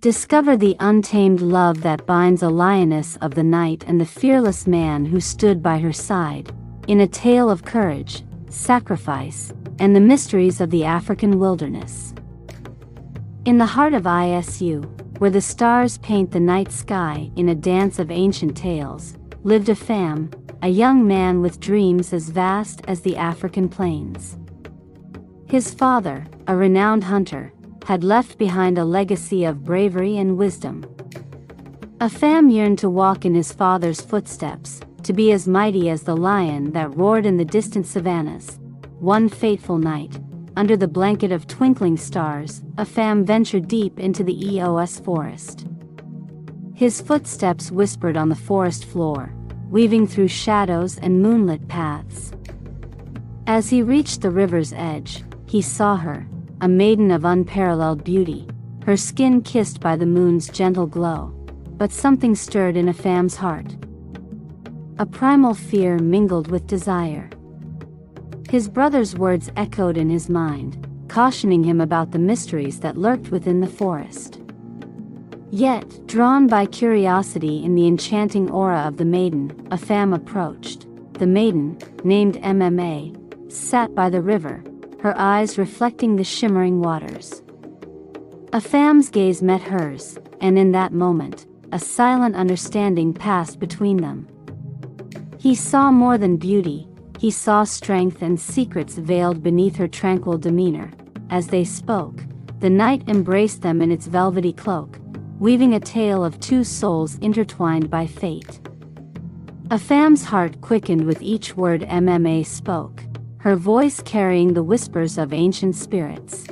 Discover the untamed love that binds a lioness of the night and the fearless man who stood by her side, in a tale of courage, sacrifice, and the mysteries of the African wilderness. In the heart of ISU, where the stars paint the night sky in a dance of ancient tales, lived Afam, a young man with dreams as vast as the African plains. His father, a renowned hunter, had left behind a legacy of bravery and wisdom. Afam yearned to walk in his father's footsteps, to be as mighty as the lion that roared in the distant savannas. One fateful night, under the blanket of twinkling stars, Afam ventured deep into the EOS forest. His footsteps whispered on the forest floor, weaving through shadows and moonlit paths. As he reached the river's edge, he saw her, a maiden of unparalleled beauty, her skin kissed by the moon's gentle glow. But something stirred in Afam's heart. A primal fear mingled with desire. His brother's words echoed in his mind, cautioning him about the mysteries that lurked within the forest. Yet, drawn by curiosity in the enchanting aura of the maiden, Afam approached. The maiden, named MMA, sat by the river, her eyes reflecting the shimmering waters. Afam's gaze met hers, and in that moment, a silent understanding passed between them. He saw more than beauty, he saw strength and secrets veiled beneath her tranquil demeanor. As they spoke, the night embraced them in its velvety cloak, weaving a tale of two souls intertwined by fate. Afam's heart quickened with each word MMA spoke, her voice carrying the whispers of ancient spirits.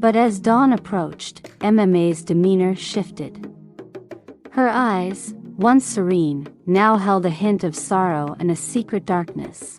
But as dawn approached, MMA's demeanor shifted. Her eyes, once serene, now held a hint of sorrow and a secret darkness.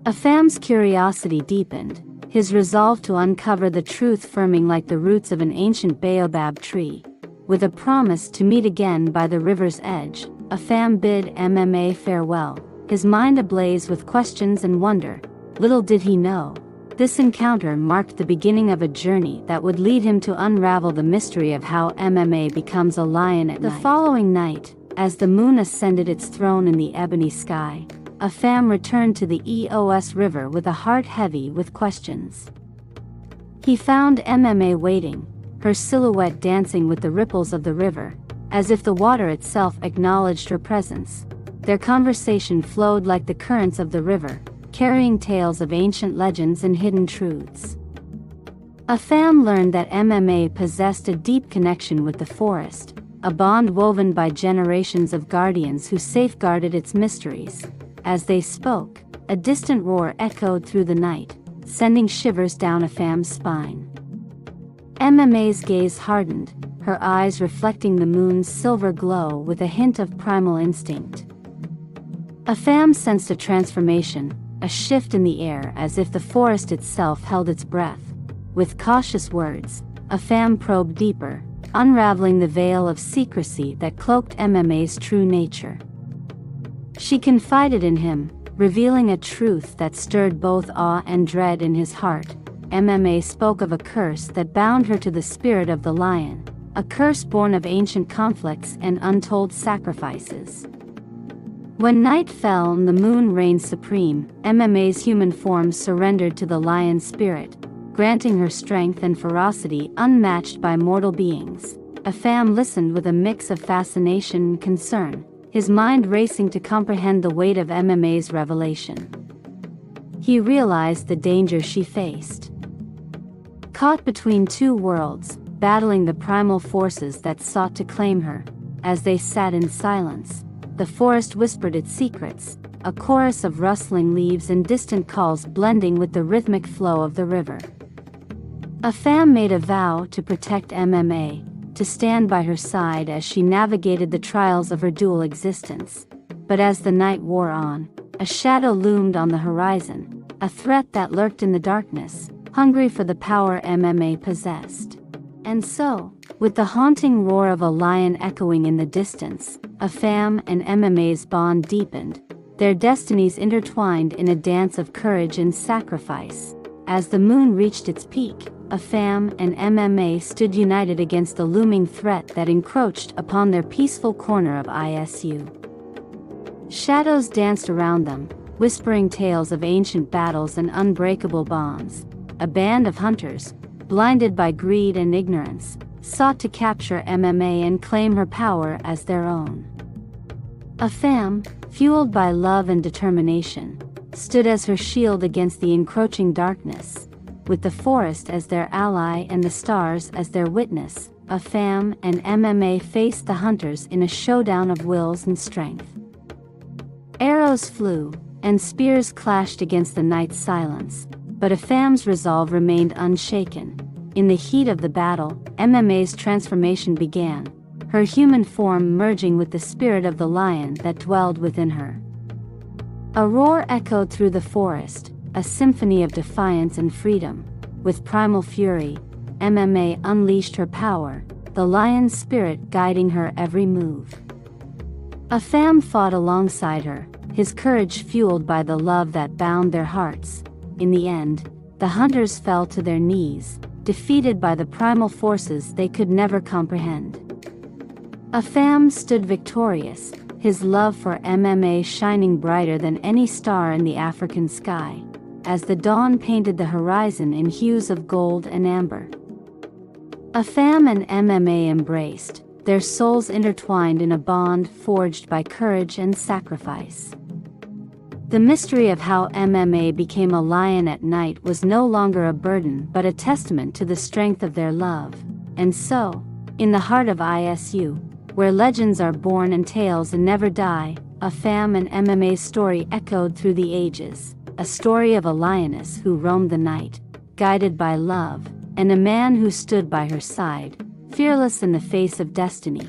Afam's curiosity deepened, his resolve to uncover the truth firming like the roots of an ancient baobab tree. With a promise to meet again by the river's edge, Afam bid MMA farewell, his mind ablaze with questions and wonder. Little did he know, this encounter marked the beginning of a journey that would lead him to unravel the mystery of how MMA becomes a lion at night. The following night, as the moon ascended its throne in the ebony sky, Afam returned to the EOS River with a heart heavy with questions. He found MMA waiting, her silhouette dancing with the ripples of the river, as if the water itself acknowledged her presence. Their conversation flowed like the currents of the river, carrying tales of ancient legends and hidden truths. Afam learned that MMA possessed a deep connection with the forest, a bond woven by generations of guardians who safeguarded its mysteries. As they spoke, a distant roar echoed through the night, sending shivers down Afam's spine. MMA's gaze hardened, her eyes reflecting the moon's silver glow with a hint of primal instinct. Afam sensed a transformation, a shift in the air as if the forest itself held its breath. With cautious words, Afam probed deeper, unraveling the veil of secrecy that cloaked MMA's true nature. She confided in him, revealing a truth that stirred both awe and dread in his heart. MMA spoke of a curse that bound her to the spirit of the lion, a curse born of ancient conflicts and untold sacrifices. When night fell and the moon reigned supreme, MMA's human form surrendered to the lion spirit, granting her strength and ferocity unmatched by mortal beings. Afam listened with a mix of fascination and concern, his mind racing to comprehend the weight of MMA's revelation. He realized the danger she faced. Caught between two worlds, battling the primal forces that sought to claim her, as they sat in silence, the forest whispered its secrets, a chorus of rustling leaves and distant calls blending with the rhythmic flow of the river. Afam made a vow to protect MMA, to stand by her side as she navigated the trials of her dual existence. But as the night wore on, a shadow loomed on the horizon, a threat that lurked in the darkness, hungry for the power MMA possessed. And so, with the haunting roar of a lion echoing in the distance, Afam and MMA's bond deepened, their destinies intertwined in a dance of courage and sacrifice. As the moon reached its peak, Afam and MMA stood united against the looming threat that encroached upon their peaceful corner of ISU. Shadows danced around them, whispering tales of ancient battles and unbreakable bonds. A band of hunters, blinded by greed and ignorance, sought to capture MMA and claim her power as their own. Afam, fueled by love and determination, stood as her shield against the encroaching darkness. With the forest as their ally and the stars as their witness, Afam and MMA faced the hunters in a showdown of wills and strength. Arrows flew, and spears clashed against the night's silence, but Afam's resolve remained unshaken. In the heat of the battle, MMA's transformation began, her human form merging with the spirit of the lion that dwelled within her. A roar echoed through the forest, a symphony of defiance and freedom. With primal fury, MMA unleashed her power, the lion's spirit guiding her every move. Afam fought alongside her, his courage fueled by the love that bound their hearts. In the end, the hunters fell to their knees, defeated by the primal forces they could never comprehend. Afam stood victorious, his love for MMA shining brighter than any star in the African sky, as the dawn painted the horizon in hues of gold and amber. Afam and MMA embraced, their souls intertwined in a bond forged by courage and sacrifice. The mystery of how MMA became a lion at night was no longer a burden but a testament to the strength of their love. And so, in the heart of ISU, where legends are born and tales never die, Afam and MMA's story echoed through the ages, a story of a lioness who roamed the night, guided by love, and a man who stood by her side, fearless in the face of destiny.